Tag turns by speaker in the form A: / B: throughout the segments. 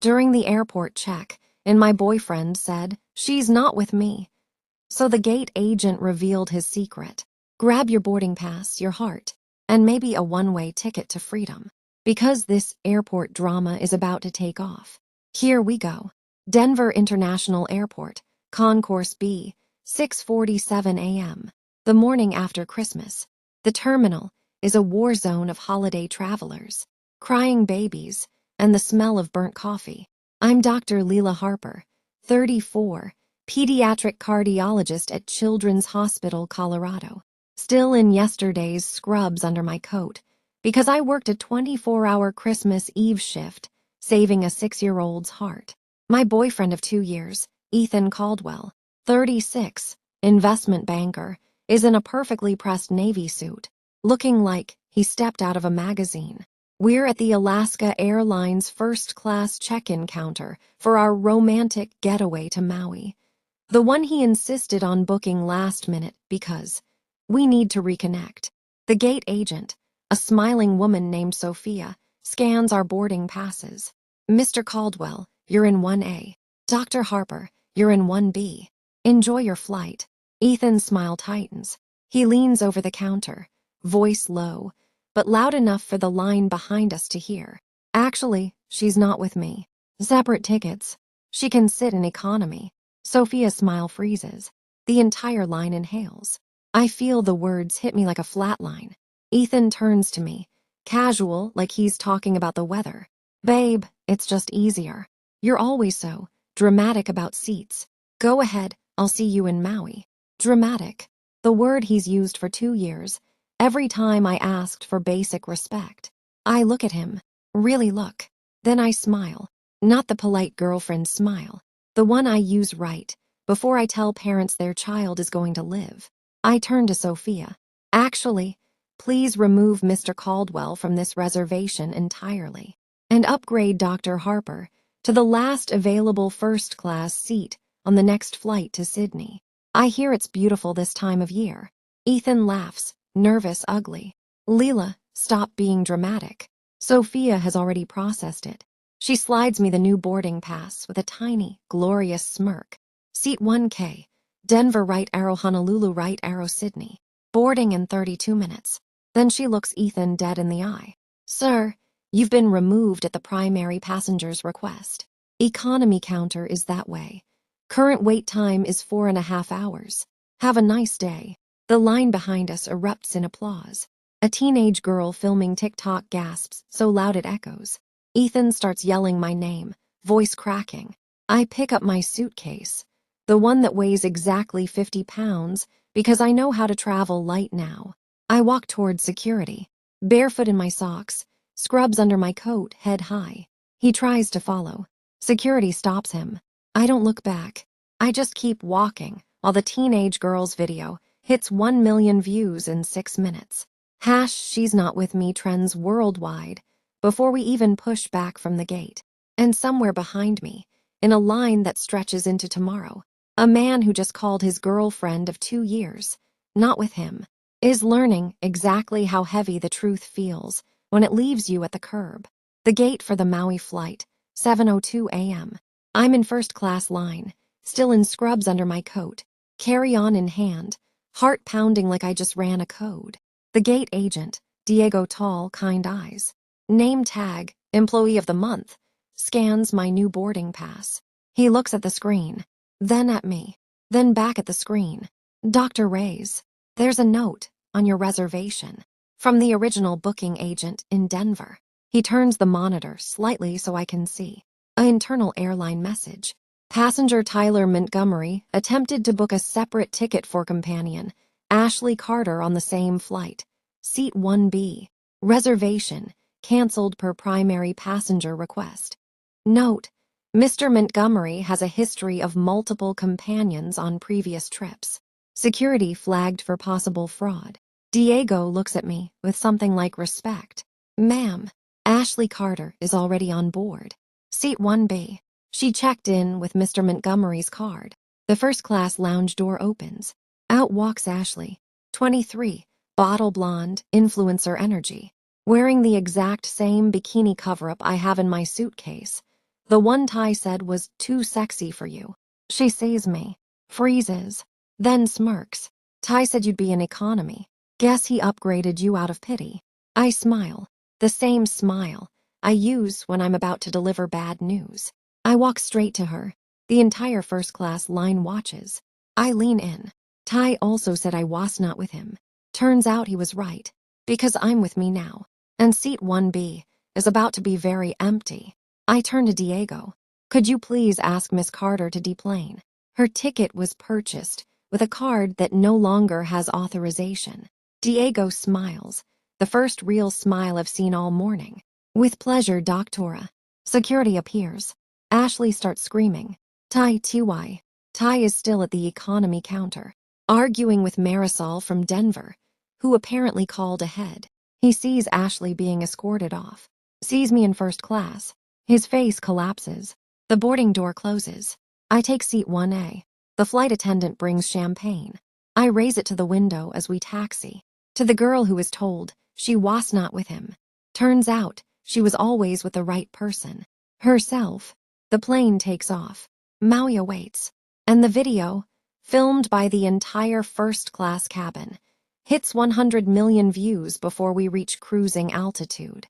A: during the airport check, and my boyfriend said, "She's not with me." So the gate agent revealed his secret. Grab your boarding pass, your heart, and maybe a one-way ticket to freedom. Because this airport drama is about to take off. Here we go. Denver International Airport, Concourse B, 6:47 a.m. The morning after Christmas. The terminal is a war zone of holiday travelers, crying babies, and the smell of burnt coffee. I'm Dr. Leela Harper, 34, pediatric cardiologist at Children's Hospital, Colorado. Still in yesterday's scrubs under my coat, because I worked a 24-hour Christmas Eve shift, saving a 6-year-old's heart. My boyfriend of 2 years, Ethan Caldwell, 36, investment banker, is in a perfectly pressed Navy suit, looking like he stepped out of a magazine. We're at the Alaska Airlines first-class check-in counter for our romantic getaway to Maui. The one he insisted on booking last minute because we need to reconnect. The gate agent, a smiling woman named Sophia, scans our boarding passes. "Mr. Caldwell, you're in 1A. Dr. Harper, you're in 1B. Enjoy your flight." Ethan's smile tightens. He leans over the counter, voice low, but loud enough for the line behind us to hear. "Actually, she's not with me. Separate tickets. She can sit in economy." Sophia's smile freezes. The entire line inhales. I feel the words hit me like a flatline. Ethan turns to me, casual, like he's talking about the weather. "Babe, it's just easier. You're always so dramatic about seats. Go ahead, I'll see you in Maui." Dramatic, the word he's used for 2 years, every time I asked for basic respect. I look at him, really look. Then I smile, not the polite girlfriend smile, the one I use right before I tell parents their child is going to live. I turn to Sophia. "Actually, please remove Mr. Caldwell from this reservation entirely and upgrade Dr. Harper to the last available first-class seat on the next flight to Sydney. I hear it's beautiful this time of year." Ethan laughs, nervous, ugly. "Leela, stop being dramatic." Sophia has already processed it. She slides me the new boarding pass with a tiny, glorious smirk. "Seat 1K, Denver right arrow Honolulu right arrow Sydney. Boarding in 32 minutes. Then she looks Ethan dead in the eye. "Sir, you've been removed at the primary passenger's request. Economy counter is that way. Current wait time is 4.5 hours. Have a nice day." The line behind us erupts in applause. A teenage girl filming TikTok gasps so loud it echoes. Ethan starts yelling my name, voice cracking. I pick up my suitcase, the one that weighs exactly 50 pounds, because I know how to travel light now. I walk towards security, barefoot in my socks, scrubs under my coat, head high. He tries to follow. Security stops him. I don't look back. I just keep walking while the teenage girl's video hits 1 million views in 6 minutes. "She's not with me" trends worldwide before we even push back from the gate. And somewhere behind me, in a line that stretches into tomorrow, a man who just called his girlfriend of 2 years, not with him, is learning exactly how heavy the truth feels when it leaves you at the curb. The gate for the Maui flight, 7:02 a.m. I'm in first-class line, still in scrubs under my coat, carry-on in hand, heart pounding like I just ran a code. The gate agent, Diego, tall, kind eyes. Name tag, employee of the month, scans my new boarding pass. He looks at the screen, then at me, then back at the screen. "Dr. Reyes, there's a note on your reservation from the original booking agent in Denver." He turns the monitor slightly so I can see. An internal airline message. "Passenger Tyler Montgomery attempted to book a separate ticket for companion Ashley Carter on the same flight. Seat 1B. Reservation canceled per primary passenger request." Note: Mr. Montgomery has a history of multiple companions on previous trips. Security flagged for possible fraud. Diego looks at me with something like respect. "Ma'am, Ashley Carter is already on board. Seat 1B. She checked in with Mr. Montgomery's card." The first-class lounge door opens. Out walks Ashley, 23, bottle blonde, influencer energy, wearing the exact same bikini cover-up I have in my suitcase. The one Tai said was too sexy for you. She sees me, freezes, then smirks. Tai said you'd be in economy. Guess he upgraded you out of pity. I smile, the same smile I use when I'm about to deliver bad news. I walk straight to her. The entire first-class line watches. I lean in. Tai also said I was not with him. Turns out he was right, because I'm with me now, and seat 1B is about to be very empty. I turn to Diego. Could you please ask Miss Carter to deplane? Her ticket was purchased with a card that no longer has authorization. Diego smiles, the first real smile I've seen all morning. With pleasure, Doctora. Security appears. Ashley starts screaming. Tai Ty. Tai is still at the economy counter, arguing with Marisol from Denver, who apparently called ahead. He sees Ashley being escorted off, sees me in first class. His face collapses. The boarding door closes. I take seat 1A. The flight attendant brings champagne. I raise it to the window as we taxi. To the girl who is told she was not with him. Turns out she was always with the right person. Herself. The plane takes off. Maui awaits. And the video, filmed by the entire first-class cabin, hits 100 million views before we reach cruising altitude.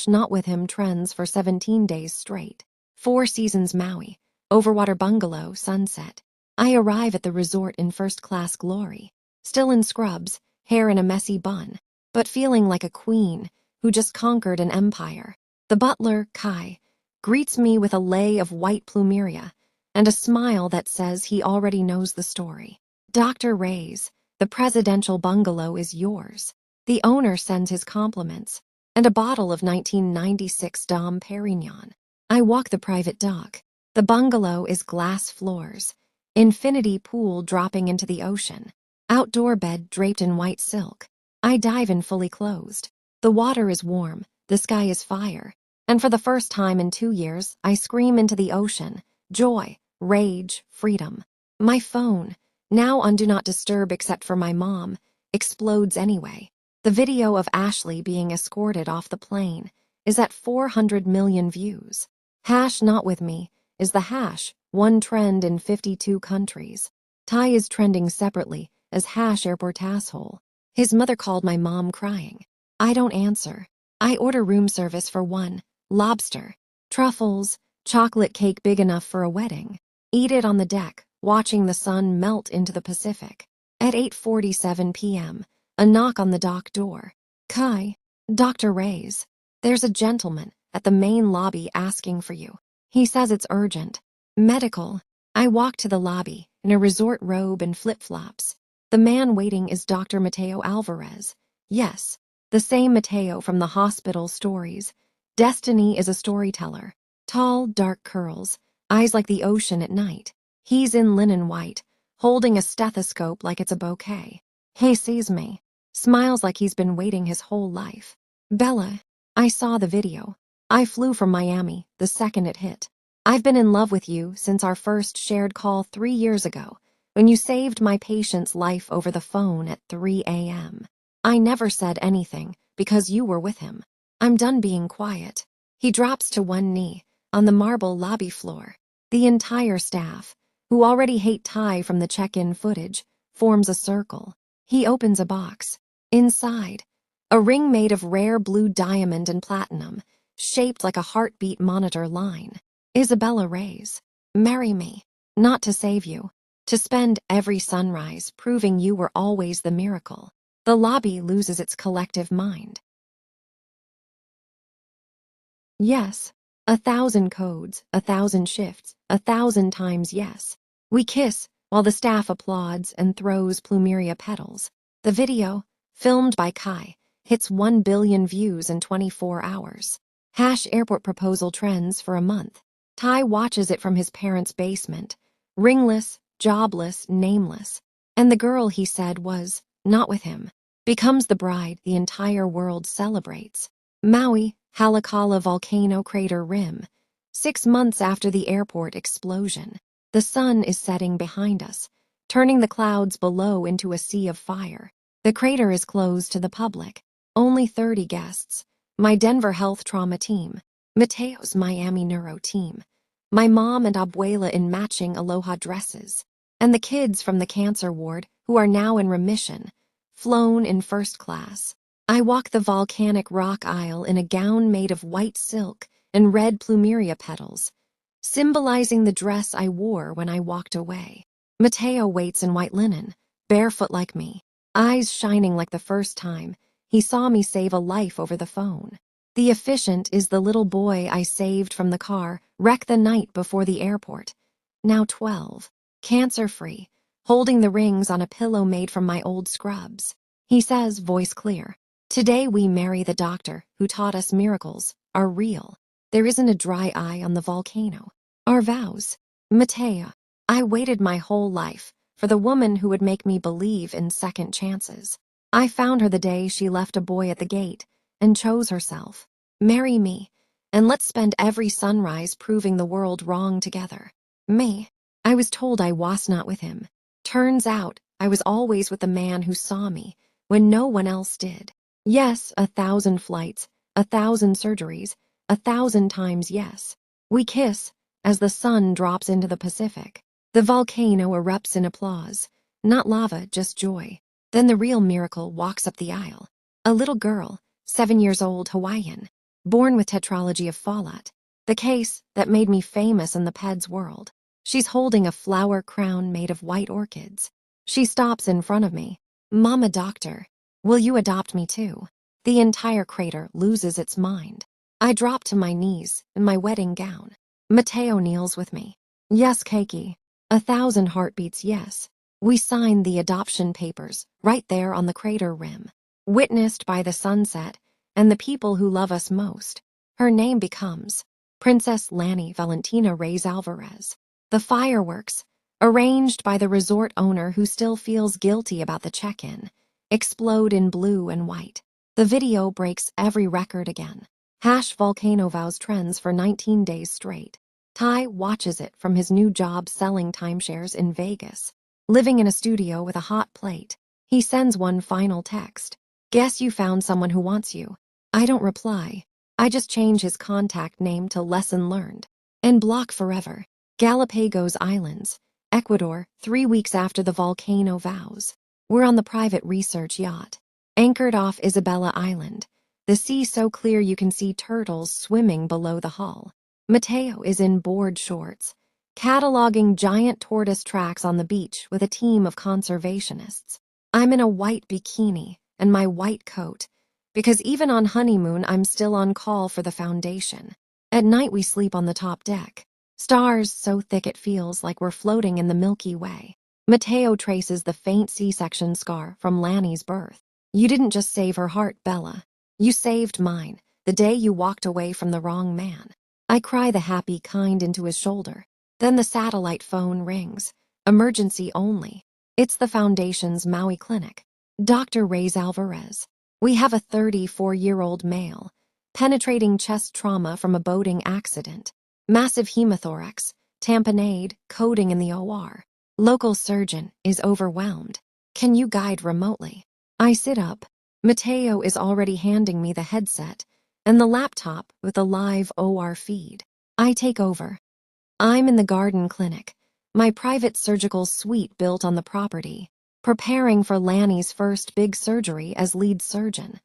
A: Not with him trends for 17 days straight. 4 seasons Maui. Overwater bungalow, sunset. I arrive at the resort in first-class glory. Still in scrubs, hair in a messy bun, but feeling like a queen who just conquered an empire. The butler, Kai, greets me with a lei of white plumeria and a smile that says he already knows the story. Dr. Reyes, the presidential bungalow is yours. The owner sends his compliments and a bottle of 1996 Dom Perignon. I walk the private dock. The bungalow is glass floors, infinity pool dropping into the ocean, outdoor bed draped in white silk. I dive in fully closed. The water is warm, the sky is fire, and for the first time in 2 years, I scream into the ocean. Joy, rage, freedom. My phone, now on Do Not Disturb except for my mom, explodes anyway. The video of Ashley being escorted off the plane is at 400 million views. Not with me is the one trend in 52 countries. Tai is trending separately as airport asshole. His mother called my mom crying. I don't answer. I order room service for 1, lobster, truffles, chocolate cake big enough for a wedding. Eat it on the deck, watching the sun melt into the Pacific. At 8:47 p.m., a knock on the dock door. Kai, Dr. Reyes, there's a gentleman at the main lobby asking for you. He says it's urgent. Medical. I walk to the lobby in a resort robe and flip-flops. The man waiting is Dr. Mateo Alvarez. Yes, the same Mateo from the hospital stories. Destiny is a storyteller. Tall, dark curls, eyes like the ocean at night. He's in linen white, holding a stethoscope like it's a bouquet. He sees me, smiles like he's been waiting his whole life. Bella, I saw the video. I flew from Miami the second it hit. I've been in love with you since our first shared call 3 years ago, when you saved my patient's life over the phone at 3 a.m. I never said anything because you were with him. I'm done being quiet. He drops to one knee on the marble lobby floor. The entire staff, who already hate Tai from the check-in footage, forms a circle. He opens a box. Inside, a ring made of rare blue diamond and platinum, shaped like a heartbeat monitor line. Isabella Reyes, marry me, not to save you, to spend every sunrise proving you were always the miracle. The lobby loses its collective mind. Yes, 1,000 codes, 1,000 shifts, 1,000 times yes. We kiss while the staff applauds and throws plumeria petals. The video, filmed by Kai, hits 1 billion views in 24 hours. Airport proposal trends for a month. Tai watches it from his parents' basement, ringless, jobless, nameless. And the girl he said was not with him becomes the bride the entire world celebrates. Maui, Halakala volcano crater rim. 6 months after the airport explosion, the sun is setting behind us, turning the clouds below into a sea of fire. The crater is closed to the public. Only 30 guests. My Denver health trauma team, Mateo's Miami neuro team, My mom and abuela in matching aloha dresses, and the kids from the cancer ward who are now in remission, flown in first class. I walk the volcanic rock aisle in a gown made of white silk and red plumeria petals, symbolizing the dress I wore when I walked away. Mateo waits in white linen, barefoot like me, eyes shining like the first time he saw me save a life over the phone. The efficient is the little boy I saved from the car wreck the night before the airport, now 12, cancer-free, holding the rings on a pillow made from my old scrubs. He says, voice clear, "Today we marry the doctor who taught us miracles are real. There isn't a dry eye on the volcano. Our vows." Mateo, I waited my whole life for the woman who would make me believe in second chances. I found her the day she left a boy at the gate and chose herself. Marry me, and let's spend every sunrise proving the world wrong together. Me. I was told I was not with him. Turns out I was always with the man who saw me when no one else did. Yes, 1,000 flights, 1,000 surgeries, 1,000 times yes. We kiss as the sun drops into the Pacific. The volcano erupts in applause. Not lava, just joy. Then the real miracle walks up the aisle. A little girl, 7 years old, Hawaiian, born with tetralogy of Fallot, the case that made me famous in the PEDS world. She's holding a flower crown made of white orchids. She stops in front of me. "Mama doctor, will you adopt me too?" The entire crater loses its mind. I drop to my knees in my wedding gown. Mateo kneels with me. Yes, Keiki. 1,000 heartbeats, yes. We signed the adoption papers right there on the crater rim, witnessed by the sunset and the people who love us most. Her name becomes Princess Lanny Valentina Reyes Alvarez. The fireworks, arranged by the resort owner who still feels guilty about the check-in, explode in blue and white. The video breaks every record again. Volcano vows trends for 19 days straight. Ty watches it from his new job selling timeshares in Vegas. Living in a studio with a hot plate, he sends one final text. "Guess you found someone who wants you." I don't reply. I just change his contact name to Lesson Learned and block forever. Galapagos Islands, Ecuador, 3 weeks after the volcano vows. We're on the private research yacht, anchored off Isabella Island. The sea so clear you can see turtles swimming below the hull. Mateo is in board shorts, cataloging giant tortoise tracks on the beach with a team of conservationists. I'm in a white bikini and my white coat, because even on honeymoon I'm still on call for the foundation. At night we sleep on the top deck. Stars so thick it feels like we're floating in the Milky Way. Mateo traces the faint C-section scar from Lanny's birth. "You didn't just save her heart, Bella. You saved mine, the day you walked away from the wrong man." I cry the happy kind into his shoulder. Then the satellite phone rings. Emergency only. It's the Foundation's Maui clinic. Dr. Reyes Alvarez. "We have a 34-year-old male. Penetrating chest trauma from a boating accident. Massive hemothorax, tamponade, coding in the OR. Local surgeon is overwhelmed. Can you guide remotely?" I sit up. Mateo is already handing me the headset and the laptop with the live OR feed. I take over. I'm in the garden clinic, my private surgical suite built on the property, preparing for Lanny's first big surgery as lead surgeon.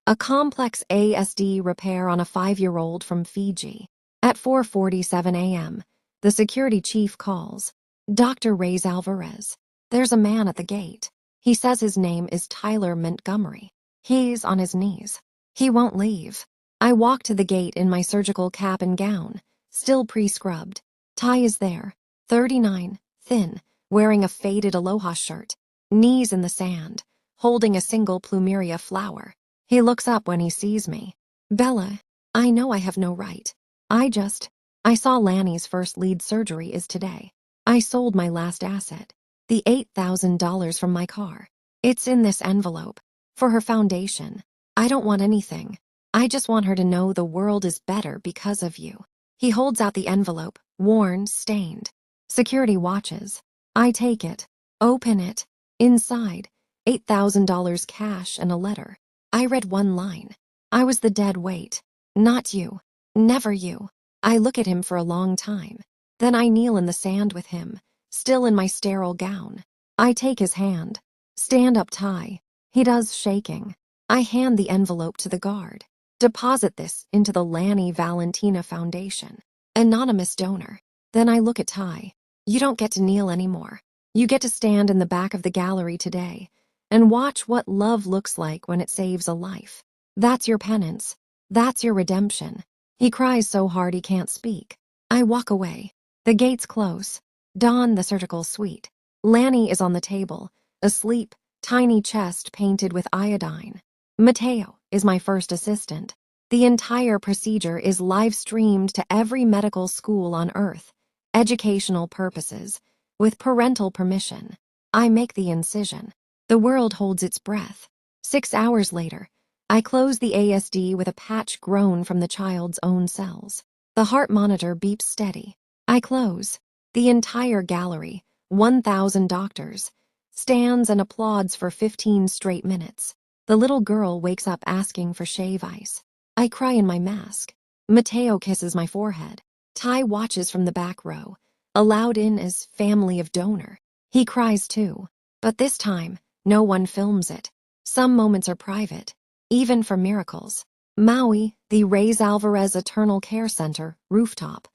A: A complex ASD repair on a 5-year-old from Fiji. At 4:47 a.m., the security chief calls. "Dr. Reyes Alvarez." There's a man at the gate. He says his name is Tyler Montgomery. He's on his knees. He won't leave. I walk to the gate in my surgical cap and gown, still pre-scrubbed. Ty is there, 39, thin, wearing a faded aloha shirt, knees in the sand, holding a single plumeria flower. He looks up when he sees me. "Bella, I know I have no right. I saw Lanny's first lead surgery is today. I sold my last asset, the $8,000 from my car. It's in this envelope, for her foundation. I don't want anything. I just want her to know the world is better because of you." He holds out the envelope, worn, stained. Security watches. I take it, open it. Inside, $8,000 cash and a letter. I read one line. "I was the dead weight. Not you. Never you." I look at him for a long time. Then I kneel in the sand with him, still in my sterile gown. I take his hand. Stand up, Ty. He does, shaking. I hand the envelope to the guard. Deposit this into the Lanny Valentina Foundation. Anonymous donor. Then I look at Ty. You don't get to kneel anymore. You get to stand in the back of the gallery today and watch what love looks like when it saves a life. That's your penance. That's your redemption. He cries so hard he can't speak. I walk away. The gates close. Dawn, the surgical suite. Lanny is on the table, asleep, tiny chest painted with iodine. Mateo is my first assistant. The entire procedure is live-streamed to every medical school on Earth, educational purposes, with parental permission. I make the incision. The world holds its breath. 6 hours later, I close the ASD with a patch grown from the child's own cells. The heart monitor beeps steady. I close. The entire gallery, 1,000 doctors, stands and applauds for 15 straight minutes. The little girl wakes up asking for shave ice. I cry in my mask. Mateo kisses my forehead. Ty watches from the back row, allowed in as family of donor. He cries too, but this time, no one films it. Some moments are private, even for miracles. Maui, the Reyes Alvarez Eternal Care Center, rooftop.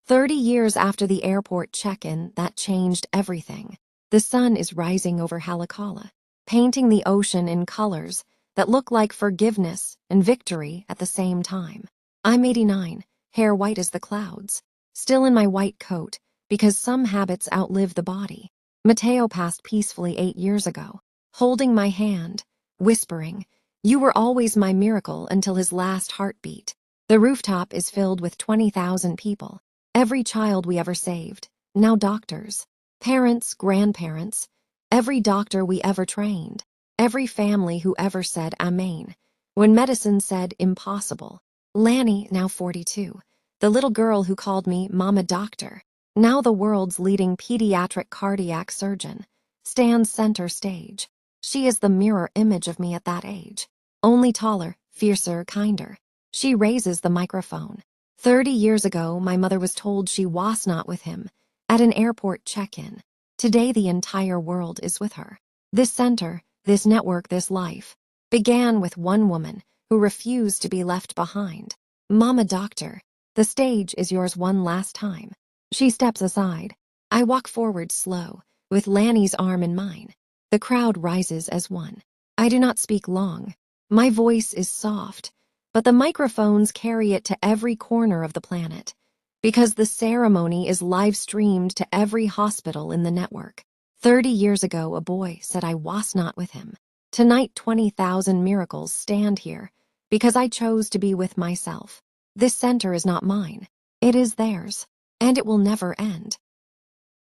A: 30 years after the airport check-in that changed everything. The sun is rising over Haleakala, painting the ocean in colors that look like forgiveness and victory at the same time. I'm 89, hair white as the clouds, still in my white coat because some habits outlive the body. Mateo passed peacefully 8 years ago, holding my hand, whispering, "You were always my miracle," until his last heartbeat. The rooftop is filled with 20,000 people. Every child we ever saved, now doctors, parents, grandparents, every doctor we ever trained, every family who ever said amen when medicine said impossible. Lanny, now 42, the little girl who called me Mama Doctor, now the world's leading pediatric cardiac surgeon, stands center stage. She is the mirror image of me at that age, only taller, fiercer, kinder. She raises the microphone. 30 years ago, my mother was told she was not with him at an airport check-in. Today, the entire world is with her. This center, this network, this life, began with one woman who refused to be left behind. Mama Doctor, the stage is yours one last time. She steps aside. I walk forward slow, with Lanny's arm in mine. The crowd rises as one. I do not speak long. My voice is soft, but the microphones carry it to every corner of the planet, because the ceremony is live-streamed to every hospital in the network. 30 years ago, a boy said I was not with him. Tonight, 20,000 miracles stand here, because I chose to be with myself. This center is not mine. It is theirs, and it will never end.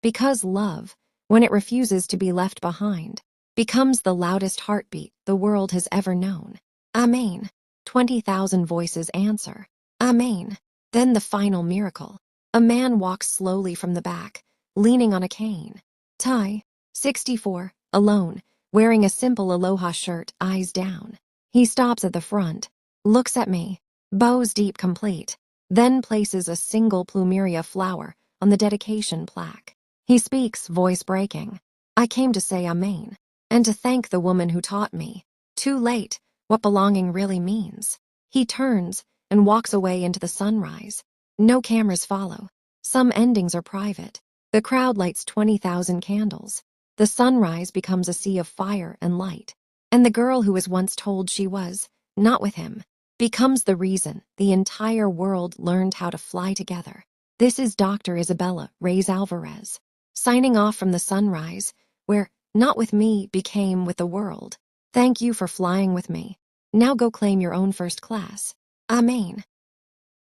A: Because love, when it refuses to be left behind, becomes the loudest heartbeat the world has ever known. Amen. 20,000 voices answer. Amen. Then the final miracle. A man walks slowly from the back, leaning on a cane. Ty, 64, alone, wearing a simple aloha shirt, eyes down. He stops at the front, looks at me, bows deep complete, then places a single plumeria flower on the dedication plaque. He speaks, voice breaking. I came to say amen, and to thank the woman who taught me, too late, what belonging really means. He turns and walks away into the sunrise. No cameras follow. Some endings are private. The crowd lights 20,000 candles. The sunrise becomes a sea of fire and light. And the girl who was once told she was not with him becomes the reason the entire world learned how to fly together. This is Dr. Isabella Reyes Alvarez, signing off from the sunrise, where not with me became with the world. Thank you for flying with me. Now go claim your own first class. Amen.